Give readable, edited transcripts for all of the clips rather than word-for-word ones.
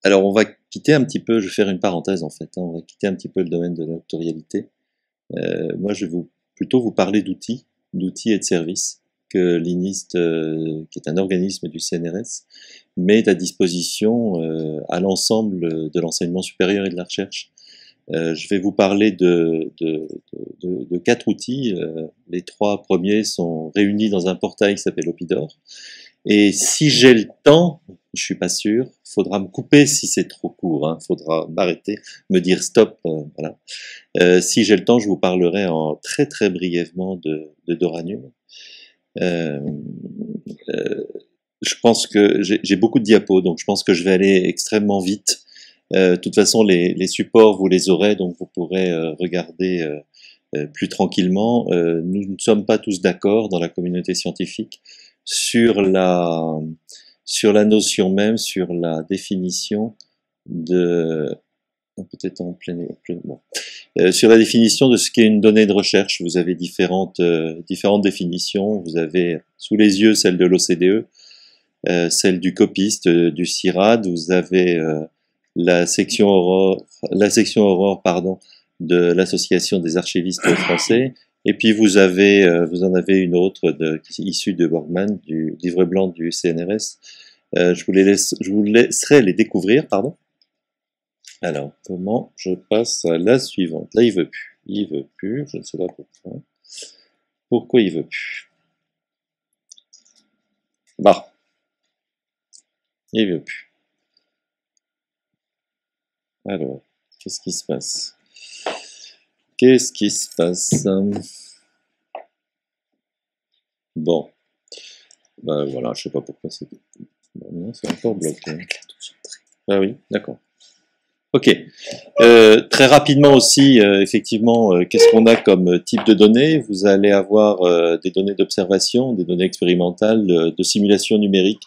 Alors, on va quitter un petit peu, je vais faire une parenthèse en fait, hein, on va quitter un petit peu le domaine de l'actorialité. Moi, je vais plutôt vous parler d'outils et de services que l'INIST, qui est un organisme du CNRS, met à disposition à l'ensemble de l'enseignement supérieur et de la recherche. Je vais vous parler de 4 outils. Les 3 premiers sont réunis dans un portail qui s'appelle Opidor. Et si j'ai le temps, je suis pas sûr, faudra me couper si c'est trop court, hein, faudra m'arrêter, me dire stop, voilà. Si j'ai le temps, je vous parlerai en très très brièvement de Doranium. Euh, euh, je pense que j'ai beaucoup de diapos, donc je pense que je vais aller extrêmement vite. De toute façon, les supports, vous les aurez, donc vous pourrez regarder plus tranquillement. Nous ne sommes pas tous d'accord dans la communauté scientifique sur la notion même, sur la définition de peut-être en plein bon. Sur la définition de ce qu'est une donnée de recherche. Vous avez différentes définitions. Vous avez sous les yeux celle de l'OCDE, celle du copiste, du CIRAD. Vous avez la section Aurore, pardon, de l'association des archivistes français. Et puis vous en avez une autre issue de Borgman, du livre blanc du CNRS. Je vous laisserai les découvrir, pardon. Alors, comment je passe à la suivante? Là, il veut plus. Il veut plus, je ne sais pas pourquoi. Pourquoi il veut plus? Bah, il veut plus. Alors, qu'est-ce qui se passe? Qu'est-ce qui se passe? Bon, bah voilà, je sais pas pourquoi c'est. Non, c'est encore bloqué. Ah oui, d'accord. Ok. Très rapidement aussi, effectivement, qu'est-ce qu'on a comme type de données? Vous allez avoir des données d'observation, des données expérimentales, de simulation numérique,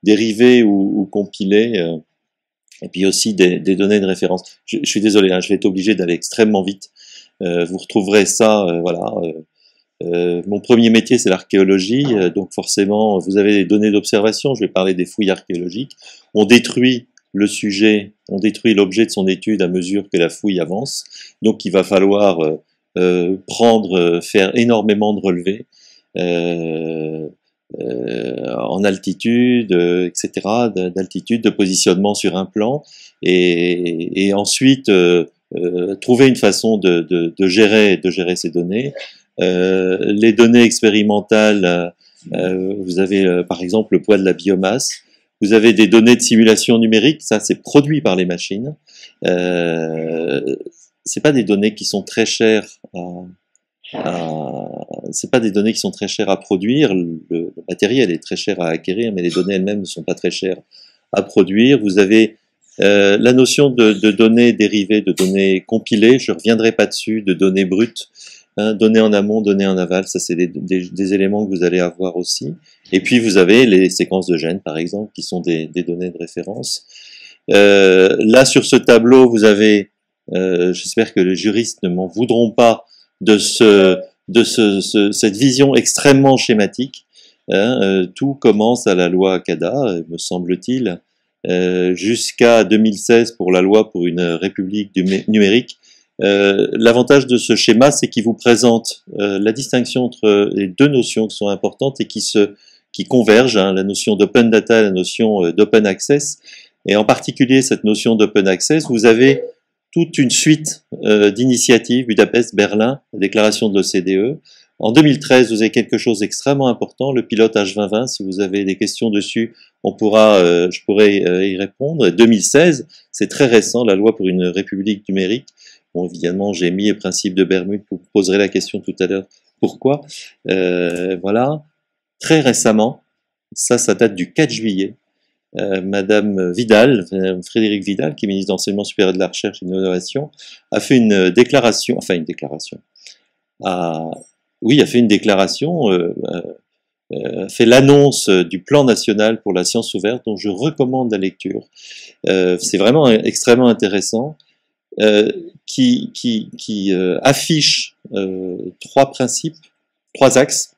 dérivées ou compilées, et puis aussi des données de référence. Je suis désolé, hein, je vais être obligé d'aller extrêmement vite. Vous retrouverez ça, voilà. Mon premier métier, c'est l'archéologie, donc forcément, vous avez des données d'observation. Je vais parler des fouilles archéologiques. On détruit le sujet, on détruit l'objet de son étude à mesure que la fouille avance. Donc, il va falloir faire énormément de relevés en altitude, etc., d'altitude, de positionnement sur un plan, et ensuite trouver une façon de gérer ces données. Les données expérimentales, vous avez par exemple le poids de la biomasse. Vous avez des données de simulation numérique, ça c'est produit par les machines. C'est pas des données qui sont très chères c'est pas des données qui sont très chères à produire. Le matériel est très cher à acquérir, mais les données elles-mêmes ne sont pas très chères à produire. Vous avez la notion de données dérivées, de données compilées. Je reviendrai pas dessus, de données brutes. Hein, données en amont, données en aval, ça c'est des éléments que vous allez avoir aussi. Et puis vous avez les séquences de gènes, par exemple, qui sont des données de référence. Là sur ce tableau, vous avez, j'espère que les juristes ne m'en voudront pas, cette vision extrêmement schématique. Hein, tout commence à la loi Cada, me semble-t-il, jusqu'à 2016 pour la loi pour une république numérique. L'avantage de ce schéma, c'est qu'il vous présente la distinction entre les deux notions qui sont importantes et qui convergent, hein, la notion d'open data et la notion d'open access. Et en particulier, cette notion d'open access, vous avez toute une suite d'initiatives, Budapest, Berlin, la déclaration de l'OCDE. En 2013, vous avez quelque chose d'extrêmement important, le pilote H2020. Si vous avez des questions dessus, je pourrais y répondre. Et 2016, c'est très récent, la loi pour une république numérique. Bon, évidemment, j'ai mis le principe de Bermude, vous poserez la question tout à l'heure, pourquoi. Voilà. Très récemment, ça date du 4 juillet, Madame Vidal, Frédérique Vidal, qui est ministre d'Enseignement supérieur de la Recherche et de l'Innovation, a fait une déclaration, a fait une déclaration, fait l'annonce du plan national pour la science ouverte, dont je recommande la lecture. C'est vraiment extrêmement intéressant, qui affiche 3 principes, 3 axes.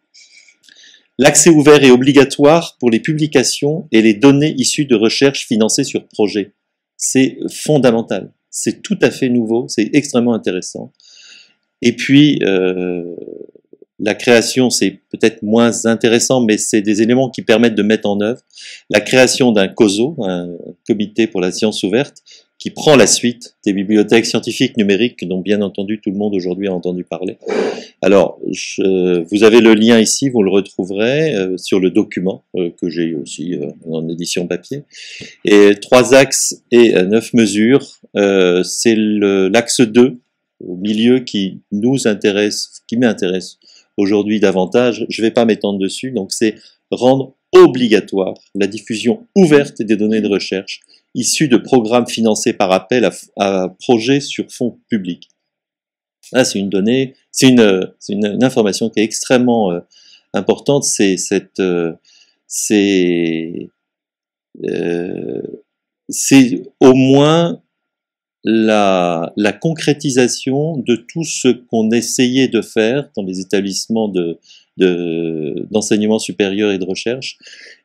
L'accès ouvert est obligatoire pour les publications et les données issues de recherches financées sur projet. c'est fondamental. C'est tout à fait nouveau, c'est extrêmement intéressant. Et puis, la création, c'est peut-être moins intéressant, mais c'est des éléments qui permettent de mettre en œuvre la création d'un COSO, un comité pour la science ouverte, qui prend la suite des bibliothèques scientifiques numériques dont bien entendu tout le monde aujourd'hui a entendu parler. Alors, vous avez le lien ici, vous le retrouverez sur le document que j'ai aussi en édition papier. Et 3 axes et 9 mesures, c'est l'axe 2 au milieu qui nous intéresse, qui m'intéresse aujourd'hui davantage. Je ne vais pas m'étendre dessus, donc c'est rendre obligatoire la diffusion ouverte des données de recherche issues de programmes financés par appel à projets sur fonds publics. Là, c'est une donnée, c'est une information qui est extrêmement importante. C'est au moins la concrétisation de tout ce qu'on essayait de faire dans les établissements d'enseignement supérieur et de recherche.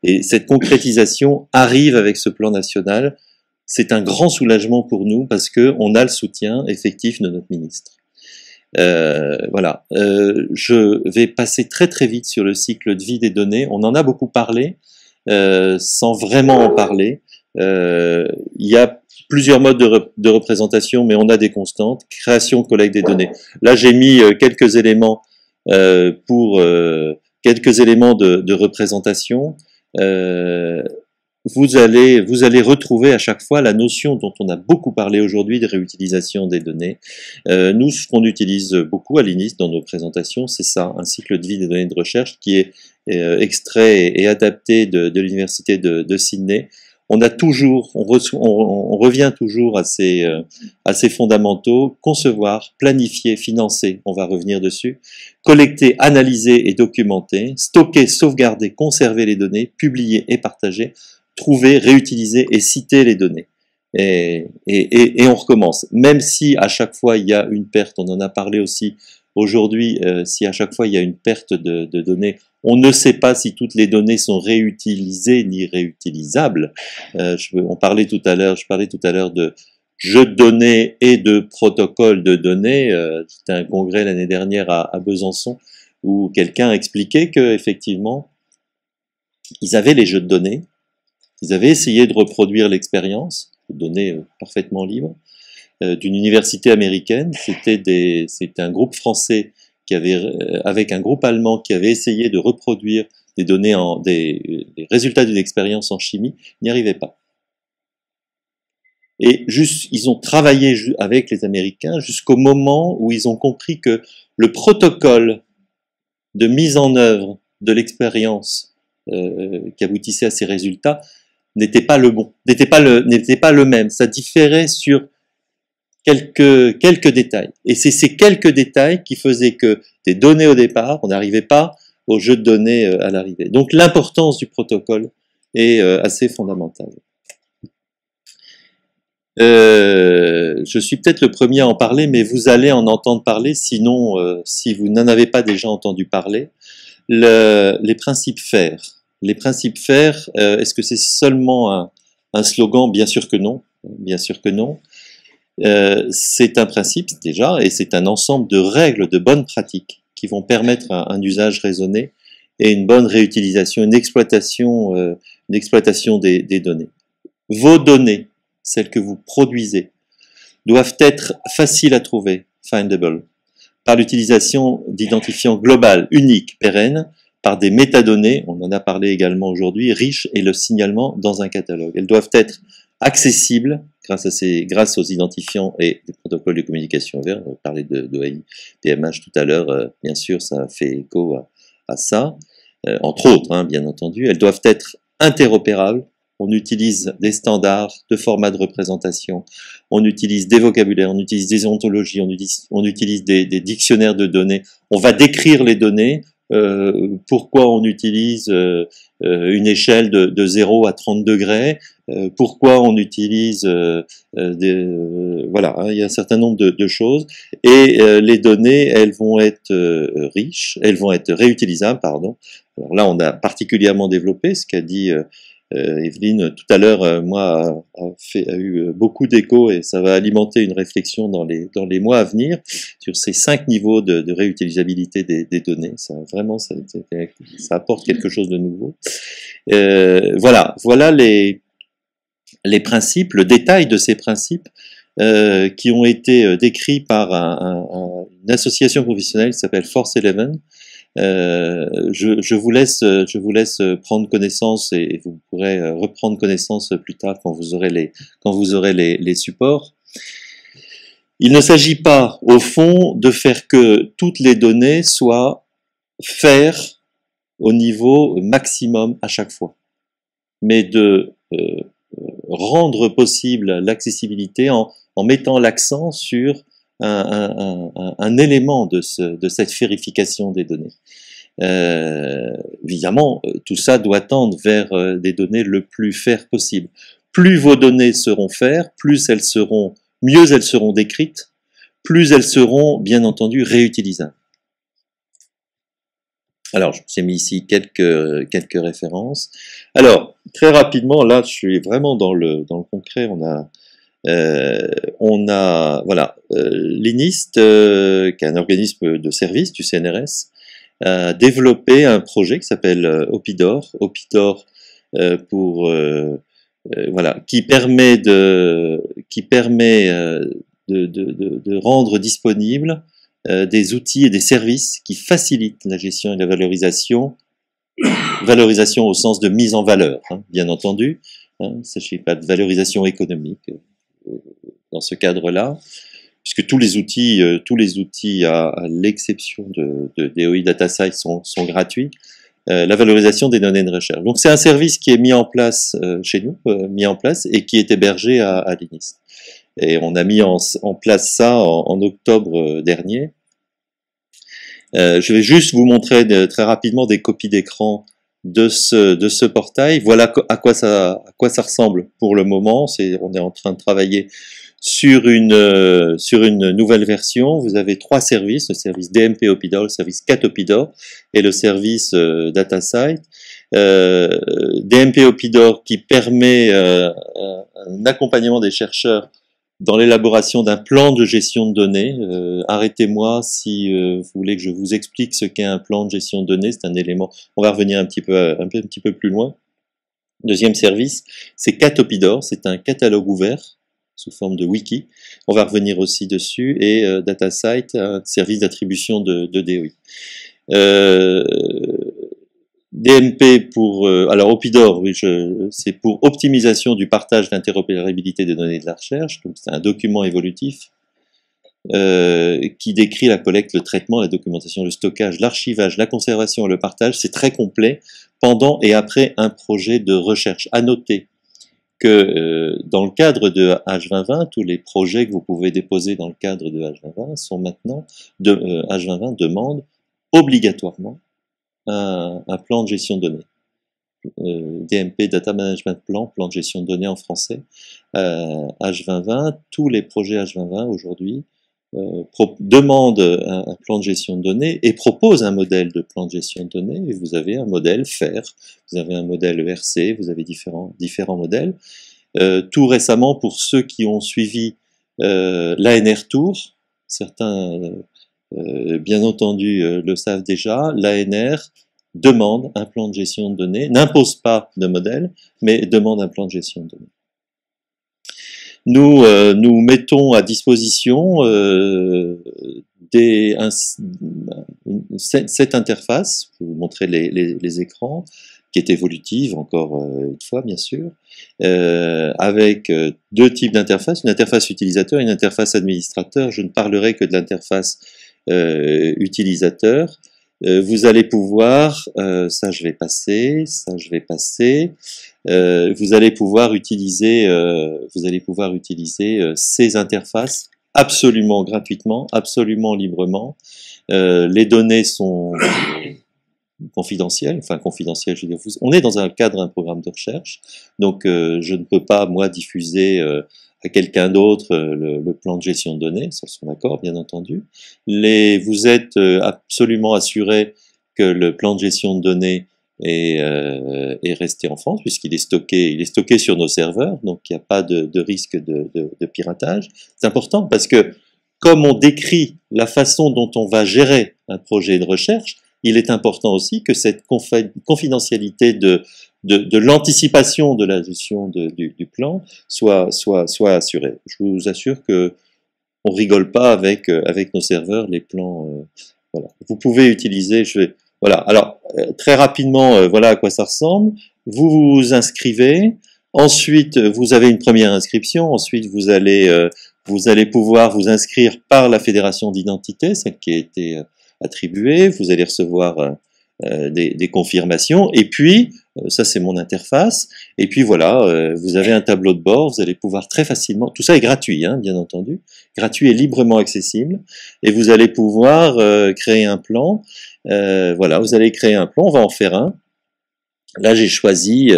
Et cette concrétisation arrive avec ce plan national. C'est un grand soulagement pour nous parce qu'on a le soutien effectif de notre ministre. Voilà. Je vais passer très très vite sur le cycle de vie des données. On en a beaucoup parlé, sans vraiment en parler. Il y a plusieurs modes de représentation, mais on a des constantes. Création, collecte des données. Là, j'ai mis quelques éléments quelques éléments de représentation. Vous allez retrouver à chaque fois la notion dont on a beaucoup parlé aujourd'hui de réutilisation des données. Nous, ce qu'on utilise beaucoup à l'INIS dans nos présentations, c'est ça, un cycle de vie des données de recherche qui est extrait et adapté de l'université de Sydney. On revient toujours à ces fondamentaux: concevoir, planifier, financer, on va revenir dessus, collecter, analyser et documenter, stocker, sauvegarder, conserver les données, publier et partager, trouver, réutiliser et citer les données. Et on recommence. Même si à chaque fois il y a une perte, on en a parlé aussi aujourd'hui, si à chaque fois il y a une perte de données, on ne sait pas si toutes les données sont réutilisées ni réutilisables. Je parlais tout à l'heure de jeux de données et de protocoles de données. C'était un congrès l'année dernière à Besançon où quelqu'un expliquait que effectivement ils avaient les jeux de données, ils avaient essayé de reproduire l'expérience, de données parfaitement libres, d'une université américaine. C'était un groupe français qui avait, avec un groupe allemand qui avait essayé de reproduire des données des résultats d'une expérience en chimie, n'y arrivait pas. Et ils ont travaillé avec les Américains jusqu'au moment où ils ont compris que le protocole de mise en œuvre de l'expérience qui aboutissait à ces résultats n'était pas le bon, n'était pas le même. Ça différait sur quelques détails. Et c'est ces quelques détails qui faisaient que des données au départ, on n'arrivait pas au jeu de données à l'arrivée. Donc l'importance du protocole est assez fondamentale. Je suis peut-être le premier à en parler, mais vous allez en entendre parler, sinon, si vous n'en avez pas déjà entendu parler, les principes FAIR. Les principes FAIR, est-ce que c'est seulement un slogan? Bien sûr que non. Bien sûr que non. C'est un principe déjà, et c'est un ensemble de règles, de bonnes pratiques qui vont permettre un usage raisonné et une bonne réutilisation, une exploitation des données. Vos données, celles que vous produisez, doivent être faciles à trouver, findable, par l'utilisation d'identifiants globaux, uniques, pérennes, par des métadonnées, on en a parlé également aujourd'hui, riches, et le signalement dans un catalogue. Elles doivent être accessibles grâce aux identifiants et des protocoles de communication ouverts. On parlait d'OAI, PMH tout à l'heure, bien sûr, ça fait écho à ça, entre autres, hein, bien entendu. Elles doivent être interopérables. On utilise des standards de format de représentation, on utilise des vocabulaires, on utilise des ontologies, on utilise des dictionnaires de données. On va décrire les données. Pourquoi on utilise une échelle de 0 à 30 degrés, pourquoi on utilise voilà, hein, il y a un certain nombre de choses, et les données, elles vont être riches, elles vont être réutilisables, pardon. Alors là, on a particulièrement développé ce qu'a dit Evelyne, tout à l'heure, moi, a eu beaucoup d'écho et ça va alimenter une réflexion dans les mois à venir sur ces 5 niveaux de réutilisabilité des données. Ça, vraiment, ça apporte quelque chose de nouveau. Voilà les principes, le détail de ces principes qui ont été décrits par une association professionnelle qui s'appelle Force 11. Je vous laisse prendre connaissance et vous pourrez reprendre connaissance plus tard quand vous aurez les supports. Il ne s'agit pas, au fond, de faire que toutes les données soient faire au niveau maximum à chaque fois, mais de rendre possible l'accessibilité en mettant l'accent sur un élément de cette vérification des données. Évidemment, tout ça doit tendre vers des données le plus fair possible. Plus vos données seront fair, mieux elles seront décrites, plus elles seront, bien entendu, réutilisables. Alors, je vous ai mis ici quelques références. Alors, très rapidement, là, je suis vraiment dans le concret. Voilà, l'INIST, qui est un organisme de service du CNRS, a développé un projet qui s'appelle Opidor. Opidor voilà, qui permet de rendre disponible des outils et des services qui facilitent la gestion et la valorisation au sens de mise en valeur, hein, bien entendu. Hein, il ne s'agit pas de valorisation économique dans ce cadre-là, puisque tous les outils à l'exception de DOI DataSite sont gratuits. La valorisation des données de recherche. Donc c'est un service qui est mis en place chez nous, et qui est hébergé à l'INIST. Et on a mis en place ça en octobre dernier. Je vais juste vous montrer très rapidement des copies d'écran de ce portail. Voilà à quoi ça ressemble pour le moment. On est en train de travailler sur une nouvelle version. Vous avez 3 services, le service DMP Opidor, le service CAT Opidor et le service DataSite. DMP Opidor qui permet un accompagnement des chercheurs dans l'élaboration d'un plan de gestion de données. Arrêtez-moi si vous voulez que je vous explique ce qu'est un plan de gestion de données. C'est un élément, on va revenir un petit peu plus loin. Deuxième service, c'est CAT Opidor, c'est un catalogue ouvert sous forme de wiki. On va revenir aussi dessus. Et DataSite, un service d'attribution de DOI. DMP alors Opidor, oui, c'est pour optimisation du partage d'interopérabilité des données de la recherche. Donc c'est un document évolutif qui décrit la collecte, le traitement, la documentation, le stockage, l'archivage, la conservation et le partage. C'est très complet pendant et après un projet de recherche. À noter que dans le cadre de H2020, tous les projets que vous pouvez déposer dans le cadre de H2020 sont maintenant H2020 demande obligatoirement un plan de gestion de données. DMP, Data Management Plan, plan de gestion de données en français. H2020, tous les projets H2020 aujourd'hui demandent un plan de gestion de données et proposent un modèle de plan de gestion de données. Et vous avez un modèle FAIR, vous avez un modèle ERC, vous avez différents modèles. Tout récemment, pour ceux qui ont suivi l'ANR Tour, certains bien entendu le savent déjà, l'ANR demande un plan de gestion de données, n'impose pas de modèle, mais demande un plan de gestion de données. Nous mettons à disposition cette interface, je vais vous montrer les écrans, qui est évolutive, encore une fois bien sûr, avec 2 types d'interfaces, une interface utilisateur et une interface administrateur. Je ne parlerai que de l'interface utilisateur. Vous allez pouvoir, ça je vais passer, vous allez pouvoir utiliser ces interfaces absolument gratuitement, absolument librement. Les données sont confidentielles, je veux dire, on est dans un cadre, un programme de recherche, donc je ne peux pas moi diffuser à quelqu'un d'autre le plan de gestion de données, sur son accord bien entendu. Vous êtes absolument assuré que le plan de gestion de données est resté en France, puisqu'il est stocké sur nos serveurs, donc il n'y a pas de risque de piratage. C'est important parce que, comme on décrit la façon dont on va gérer un projet de recherche, il est important aussi que cette confidentialité de l'anticipation de la gestion du plan soit assurée. Je vous assure que on rigole pas avec nos serveurs, les plans. Voilà. Vous pouvez utiliser. Voilà. Alors très rapidement, voilà à quoi ça ressemble. Vous vous inscrivez. Ensuite, vous avez une première inscription. Ensuite, vous allez pouvoir vous inscrire par la fédération d'identité, celle qui a été attribuée. Vous allez recevoir des confirmations. Et puis, ça c'est mon interface. Et puis voilà, vous avez un tableau de bord. Vous allez pouvoir très facilement. Tout ça est gratuit, hein, bien entendu, gratuit et librement accessible. Et vous allez pouvoir créer un plan. Voilà, vous allez créer un plan. On va en faire un. Là, j'ai choisi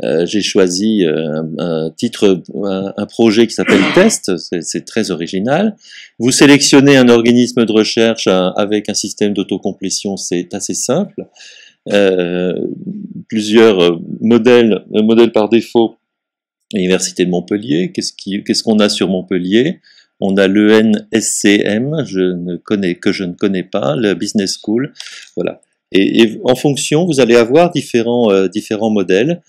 un titre, un projet qui s'appelle Test, c'est très original. Vous sélectionnez un organisme de recherche avec un système d'autocomplétion, c'est assez simple. Plusieurs modèles, un modèle par défaut, l'Université de Montpellier. Qu'est-ce qu'on a sur Montpellier? On a l'ENSCM, que je ne connais pas, le Business School, voilà. Et en fonction, vous allez avoir différents modèles.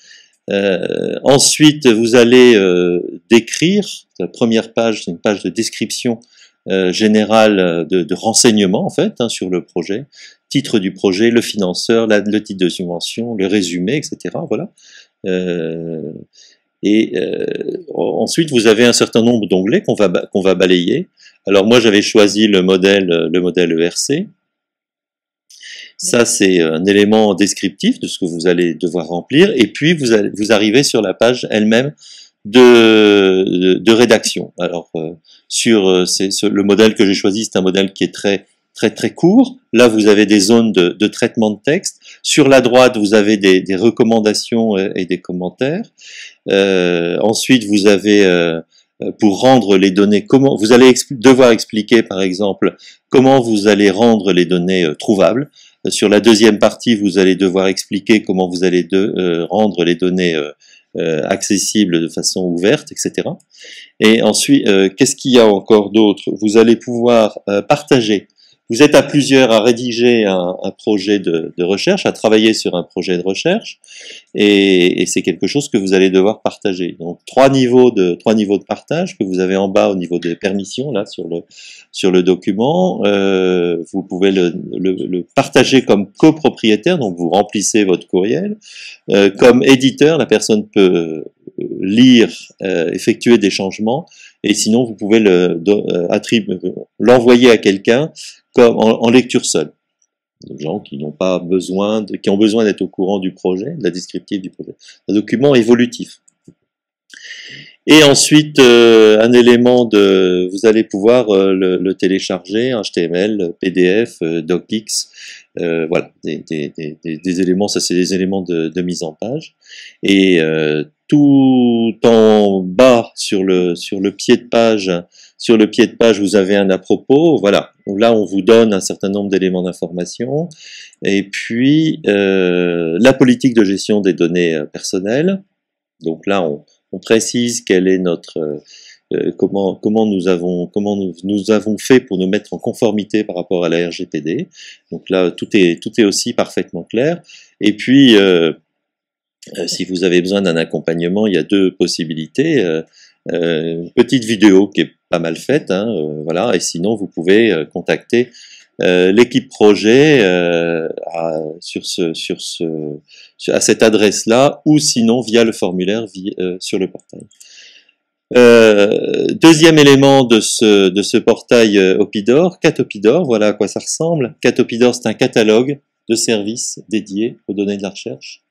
Ensuite, vous allez décrire, la première page, c'est une page de description générale de renseignements en fait hein, sur le projet, titre du projet, le financeur, le titre de subvention, le résumé, etc. Voilà. Ensuite, vous avez un certain nombre d'onglets qu'on va balayer. Alors moi, j'avais choisi le modèle ERC. Ça, c'est un élément descriptif de ce que vous allez devoir remplir. Et puis, vous arrivez sur la page elle-même de rédaction. Alors, le modèle que j'ai choisi, c'est un modèle qui est très court. Là, vous avez des zones de traitement de texte. Sur la droite, vous avez des recommandations et des commentaires. Ensuite, vous avez pour rendre les données, vous allez devoir expliquer, par exemple, comment vous allez rendre les données trouvables. Sur la deuxième partie, vous allez devoir expliquer comment vous allez rendre les données accessibles de façon ouverte, etc. Et ensuite, qu'est-ce qu'il y a encore d'autre? Vous allez pouvoir partager. Vous êtes à plusieurs à rédiger un projet de recherche, à travailler sur un projet de recherche, et c'est quelque chose que vous allez devoir partager. Donc trois niveaux de partage que vous avez en bas au niveau des permissions là sur le document. Vous pouvez le partager comme copropriétaire, donc vous remplissez votre courriel. Comme éditeur, la personne peut lire, effectuer des changements, et sinon vous pouvez l'envoyer à quelqu'un comme en lecture seule. Des gens qui n'ont pas besoin qui ont besoin d'être au courant du projet, de la descriptive du projet. Un document évolutif. Et ensuite, un élément vous allez pouvoir le télécharger, HTML, PDF, DocX, voilà, des éléments, ça c'est des éléments de mise en page. Et tout en bas sur le pied de page, vous avez un à propos. Voilà, là on vous donne un certain nombre d'éléments d'information. Et puis la politique de gestion des données personnelles. Donc là on précise quelle est notre comment nous avons fait pour nous mettre en conformité par rapport à la RGPD. Donc là tout est aussi parfaitement clair. Et puis si vous avez besoin d'un accompagnement, il y a deux possibilités. Une petite vidéo qui est pas mal faite, hein, voilà. Et sinon vous pouvez contacter l'équipe projet à cette adresse-là, ou sinon via le formulaire sur le portail. Deuxième élément de ce portail Opidor, Catopidor, voilà à quoi ça ressemble. Catopidor, c'est un catalogue de services dédiés aux données de la recherche.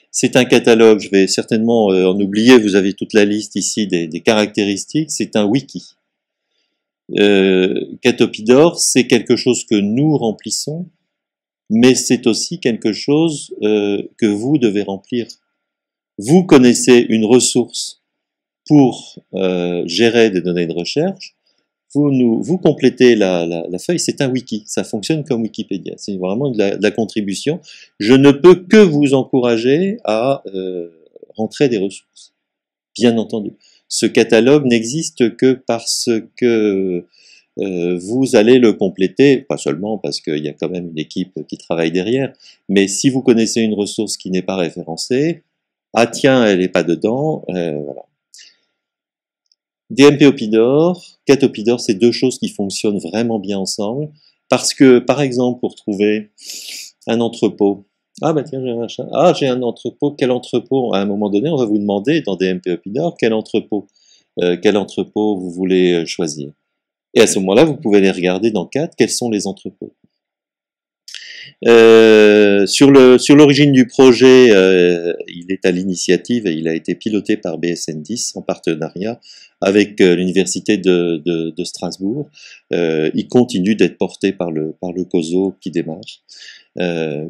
C'est un catalogue, je vais certainement en oublier, vous avez toute la liste ici des caractéristiques, c'est un wiki. Catopidor, c'est quelque chose que nous remplissons, mais c'est aussi quelque chose que vous devez remplir. Vous connaissez une ressource pour gérer des données de recherche, vous complétez la feuille, c'est un wiki, ça fonctionne comme Wikipédia, c'est vraiment de la contribution. Je ne peux que vous encourager à rentrer des ressources, bien entendu. Ce catalogue n'existe que parce que vous allez le compléter, pas seulement parce qu'il y a quand même une équipe qui travaille derrière, mais si vous connaissez une ressource qui n'est pas référencée, ah tiens, elle n'est pas dedans, voilà. DMP Opidor, Cat Opidor, c'est deux choses qui fonctionnent vraiment bien ensemble, parce que, par exemple, pour trouver un entrepôt, ah bah tiens, j'ai un machin, ah j'ai un entrepôt, quel entrepôt? À un moment donné, on va vous demander dans DMP Opidor quel entrepôt vous voulez choisir. Et à ce moment-là, vous pouvez les regarder dans Cat, quels sont les entrepôts. Sur l'origine du projet, il est à l'initiative et il a été piloté par BSN10 en partenariat avec l'université de Strasbourg. Il continue d'être porté par le COSO qui démarre.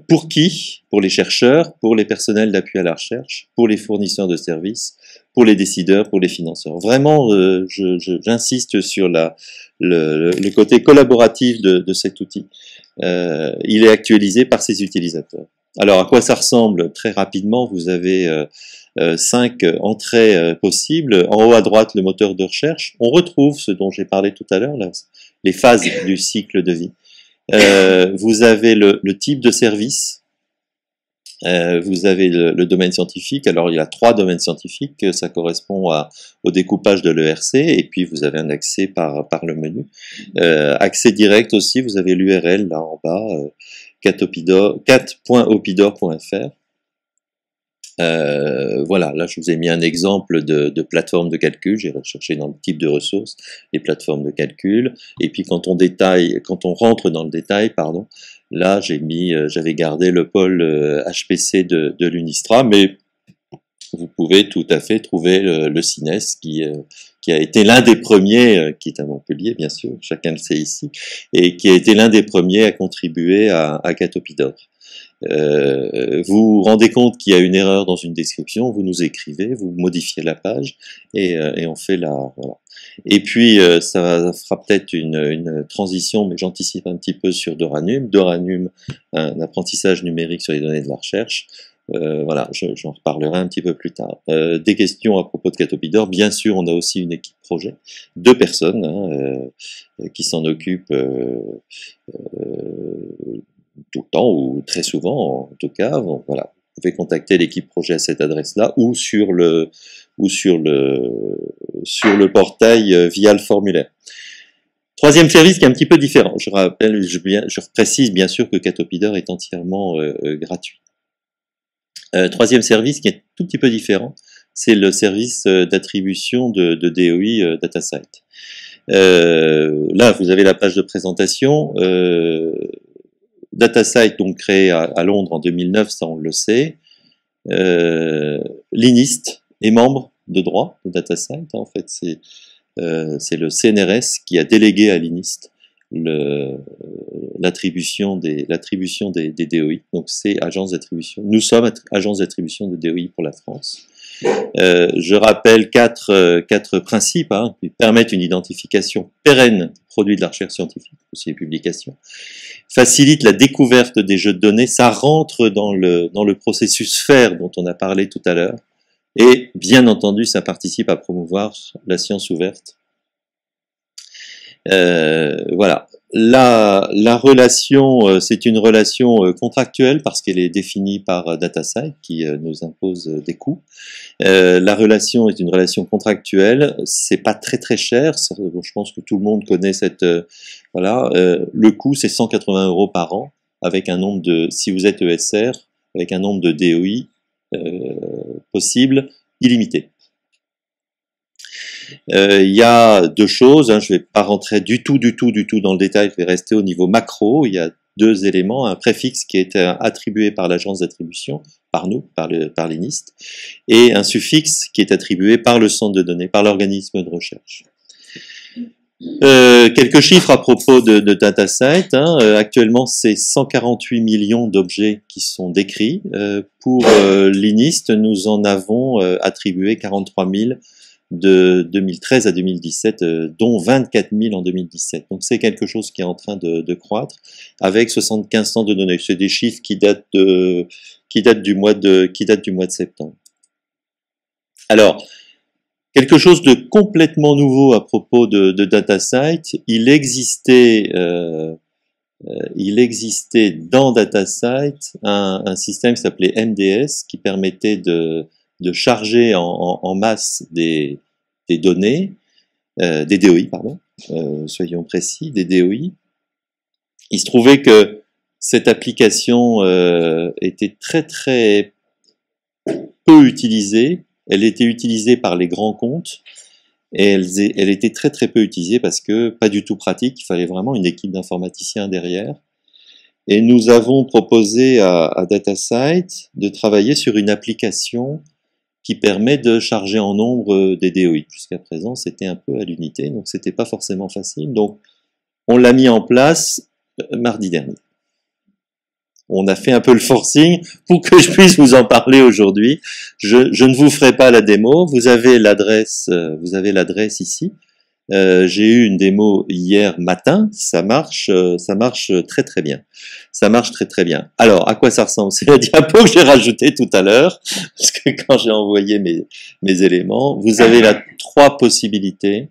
Pour qui? Pour les chercheurs, pour les personnels d'appui à la recherche, pour les fournisseurs de services, pour les décideurs, pour les financeurs. Vraiment, j'insiste sur le côté collaboratif de cet outil. Il est actualisé par ses utilisateurs. Alors, à quoi ça ressemble? Très rapidement, vous avez 5 entrées possibles. En haut à droite, le moteur de recherche. On retrouve ce dont j'ai parlé tout à l'heure, les phases du cycle de vie. Vous avez le type de service. Vous avez le domaine scientifique. Alors, il y a 3 domaines scientifiques. Ça correspond au découpage de l'ERC. Et puis, vous avez un accès par le menu. Accès direct aussi. Vous avez l'URL là en bas. cat.opidor.fr. Voilà, là je vous ai mis un exemple de plateforme de calcul. J'ai recherché dans le type de ressources les plateformes de calcul. Et puis quand on rentre dans le détail, pardon, là j'avais gardé le pôle HPC de l'Unistra, mais vous pouvez tout à fait trouver le CINES qui a été l'un des premiers, qui est à Montpellier bien sûr, chacun le sait ici, et qui a été l'un des premiers à contribuer à Cat Opidor. Vous vous rendez compte qu'il y a une erreur dans une description, vous nous écrivez, vous modifiez la page et on fait voilà. Et puis ça fera peut-être une transition, mais j'anticipe un petit peu sur Doranum. Doranum, un apprentissage numérique sur les données de la recherche. Voilà, j'en reparlerai un petit peu plus tard. Des questions à propos de Cat Opidor. Bien sûr, on a aussi une équipe projet, 2 personnes qui s'en occupent tout le temps ou très souvent en tout cas. Bon, voilà, vous pouvez contacter l'équipe projet à cette adresse-là ou sur le portail via le formulaire. Troisième service qui est un petit peu différent. Je précise bien sûr que Cat Opidor est entièrement gratuit. Troisième service qui est tout petit peu différent, c'est le service d'attribution de DOI DataSite. Là, vous avez la page de présentation. DataSite, donc créé à Londres en 2009, ça on le sait. L'INIST est membre de droit de DataSite. En fait, c'est le CNRS qui a délégué à l'INIST l'attribution des DOI. Donc c'est agence d'attribution. Nous sommes agence d'attribution de DOI pour la France. Je rappelle quatre principes qui permettent une identification pérenne des produits de la recherche scientifique, aussi les publications. Facilite la découverte des jeux de données, ça rentre dans le processus FAIR dont on a parlé tout à l'heure. Et bien entendu, ça participe à promouvoir la science ouverte. Voilà. La relation, c'est une relation contractuelle parce qu'elle est définie par DataSite qui nous impose des coûts. La relation est une relation contractuelle, c'est pas très très cher. Je pense que tout le monde connaît cette voilà. Le coût c'est 180 € par an avec un nombre de, si vous êtes ESR, avec un nombre de DOI possible illimité. Il y a 2 choses, je ne vais pas rentrer du tout dans le détail, je vais rester au niveau macro. Il y a 2 éléments, un préfixe qui est attribué par l'agence d'attribution, par nous, par l'INIST, et un suffixe qui est attribué par le centre de données, par l'organisme de recherche. Quelques chiffres à propos de DataSite. Actuellement, c'est 148 millions d'objets qui sont décrits. Pour l'INIST, nous en avons attribué 43 000 de 2013 à 2017, dont 24 000 en 2017. Donc c'est quelque chose qui est en train de croître, avec 75 centres de données. C'est des chiffres qui datent du mois de septembre. Alors, quelque chose de complètement nouveau à propos de DataCite, il existait dans DataCite un système qui s'appelait MDS, qui permettait de charger en masse des données, des DOI, pardon, soyons précis, des DOI. Il se trouvait que cette application était très très peu utilisée. Elle était utilisée par les grands comptes et elle était très très peu utilisée parce que pas du tout pratique. Il fallait vraiment une équipe d'informaticiens derrière. Et nous avons proposé à DataCite de travailler sur une application qui permet de charger en nombre des DOI. Jusqu'à présent, c'était un peu à l'unité, donc c'était pas forcément facile. Donc, on l'a mis en place mardi dernier. On a fait un peu le forcing pour que je puisse vous en parler aujourd'hui. Je ne vous ferai pas la démo. Vous avez l'adresse ici. J'ai eu une démo hier matin. Ça marche très très bien. Ça marche très très bien. Alors, à quoi ça ressemble? C'est la diapo que j'ai rajoutée tout à l'heure, parce que quand j'ai envoyé mes éléments, vous avez là 3 possibilités.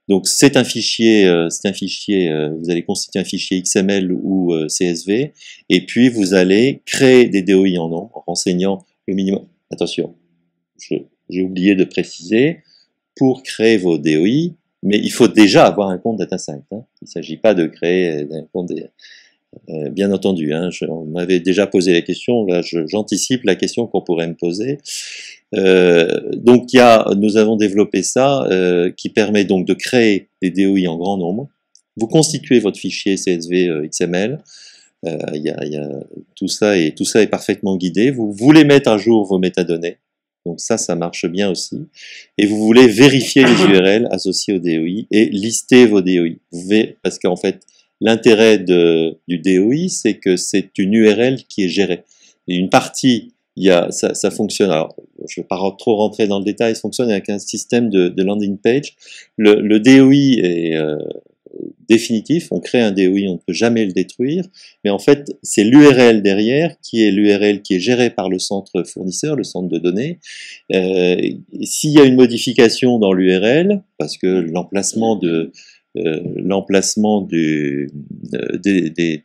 Donc c'est un fichier, vous allez constituer un fichier XML ou CSV, et puis vous allez créer des DOI en nombre, en renseignant le minimum. Attention, j'ai oublié de préciser, pour créer vos DOI, mais il faut déjà avoir un compte DataCite. Hein. Il ne s'agit pas de créer un compte, bien entendu. Hein, on m'avait déjà posé la question, là j'anticipe la question qu'on pourrait me poser. Donc nous avons développé ça qui permet donc de créer des DOI en grand nombre. Vous constituez votre fichier CSV XML. Tout ça est parfaitement guidé. Vous voulez mettre à jour vos métadonnées. Donc ça marche bien aussi. Et vous voulez vérifier les URL associés aux DOI et lister vos DOI. Parce qu'en fait, l'intérêt du DOI, c'est que c'est une URL qui est gérée. Et une partie, ça fonctionne. Alors, je ne vais pas trop rentrer dans le détail. Ça fonctionne avec un système de landing page. Le DOI est définitif. On crée un DOI, on ne peut jamais le détruire. Mais en fait, c'est l'URL derrière qui est l'URL qui est gérée par le centre fournisseur, le centre de données. S'il y a une modification dans l'URL, parce que l'emplacement des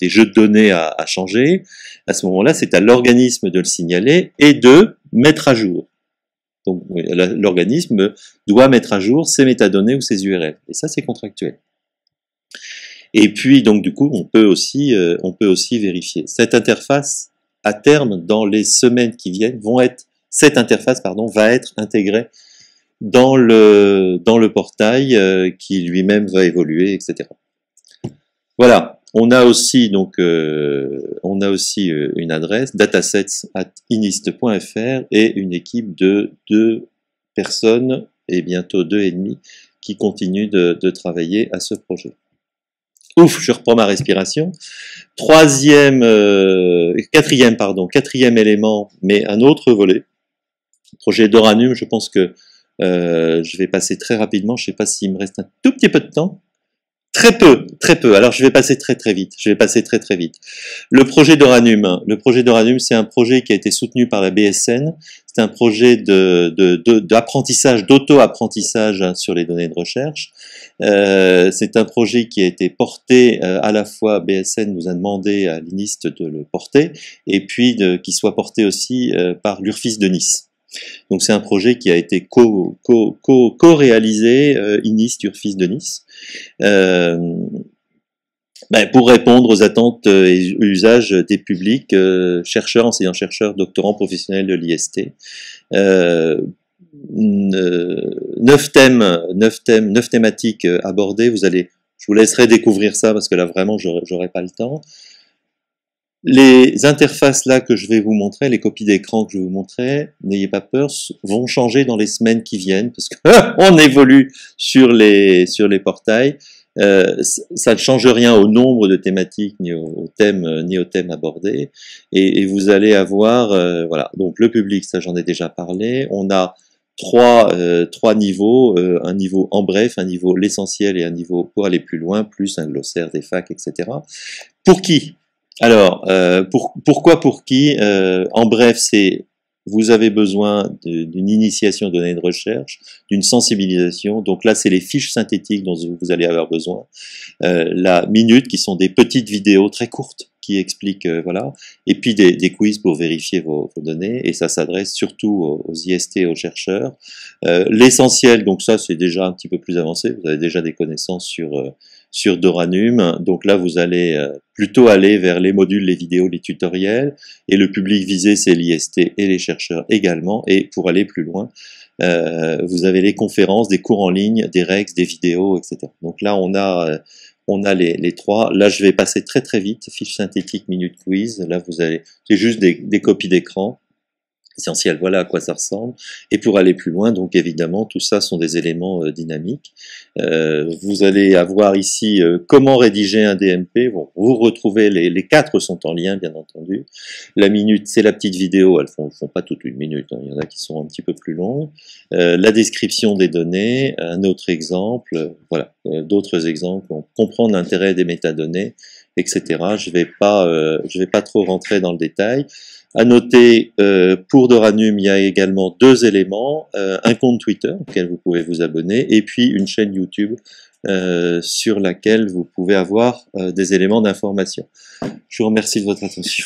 jeux de données a changé, à ce moment-là, c'est à l'organisme de le signaler et de mettre à jour. Donc, l'organisme doit mettre à jour ses métadonnées ou ses URL. Et ça, c'est contractuel. Et puis, donc, du coup, on peut aussi vérifier. Cette interface, à terme, dans les semaines qui viennent, cette interface, va être intégrée dans le portail qui lui-même va évoluer, etc. Voilà. On a aussi une adresse datasets@inist.fr et une équipe de 2 personnes et bientôt 2,5 qui continuent de travailler à ce projet. Ouf, je reprends ma respiration. Quatrième élément, mais un autre volet. Projet d'Oranum, je pense que je vais passer très rapidement. Je ne sais pas s'il me reste un tout petit peu de temps. Très peu. Alors je vais passer très vite. Le projet d'Oranum, c'est un projet qui a été soutenu par la BSN. C'est un projet d'apprentissage, d'auto-apprentissage sur les données de recherche. C'est un projet qui a été porté à la fois, BSN nous a demandé à l'INIST de le porter, et puis qu'il soit porté aussi par l'URFIS de Nice. Donc c'est un projet qui a été co-réalisé INIST URFIS de Nice pour répondre aux attentes et usages des publics chercheurs, enseignants-chercheurs, doctorants, professionnels de l'IST. 9 thématiques abordées. Je vous laisserai découvrir ça parce que là vraiment j'aurai pas le temps. Les interfaces là que je vais vous montrer, les copies d'écran que je vais vous montrer, n'ayez pas peur, vont changer dans les semaines qui viennent parce qu'on évolue sur les portails. Ça ne change rien au nombre de thématiques ni au thème abordé. Et vous allez avoir voilà. Donc le public, ça j'en ai déjà parlé. On a trois niveaux, un niveau en bref, un niveau l'essentiel et un niveau pour aller plus loin, plus un glossaire des facs, etc. Pour qui? Alors, pourquoi pour qui? En bref, c'est vous avez besoin d'une initiation aux données de recherche, d'une sensibilisation. Donc là, c'est les fiches synthétiques dont vous allez avoir besoin. La minute, qui sont des petites vidéos très courtes qui expliquent, voilà, et puis des quiz pour vérifier vos données, et ça s'adresse surtout aux IST, aux chercheurs. L'essentiel, donc ça c'est déjà un petit peu plus avancé, vous avez déjà des connaissances sur Doranum, donc là vous allez plutôt aller vers les modules, les vidéos, les tutoriels, et le public visé c'est l'IST et les chercheurs également, et pour aller plus loin, vous avez les conférences, des cours en ligne, des rex, des vidéos, etc. Donc là on a les trois. Là, je vais passer très très vite. Fiche synthétique, minute quiz. Là, vous avez, c'est juste des copies d'écran. Essentiel, voilà à quoi ça ressemble. Et pour aller plus loin, donc évidemment, tout ça sont des éléments dynamiques. Vous allez avoir ici comment rédiger un DMP. Bon, vous retrouvez les quatre sont en lien, bien entendu. La minute, c'est la petite vidéo. Elles font pas toute une minute. Hein. Il y en a qui sont un petit peu plus longues. La description des données, un autre exemple. Voilà, d'autres exemples. Comprendre l'intérêt des métadonnées, etc. Je vais pas trop rentrer dans le détail. À noter, pour Doranum, il y a également deux éléments, un compte Twitter auquel vous pouvez vous abonner, et puis une chaîne YouTube sur laquelle vous pouvez avoir des éléments d'information. Je vous remercie de votre attention.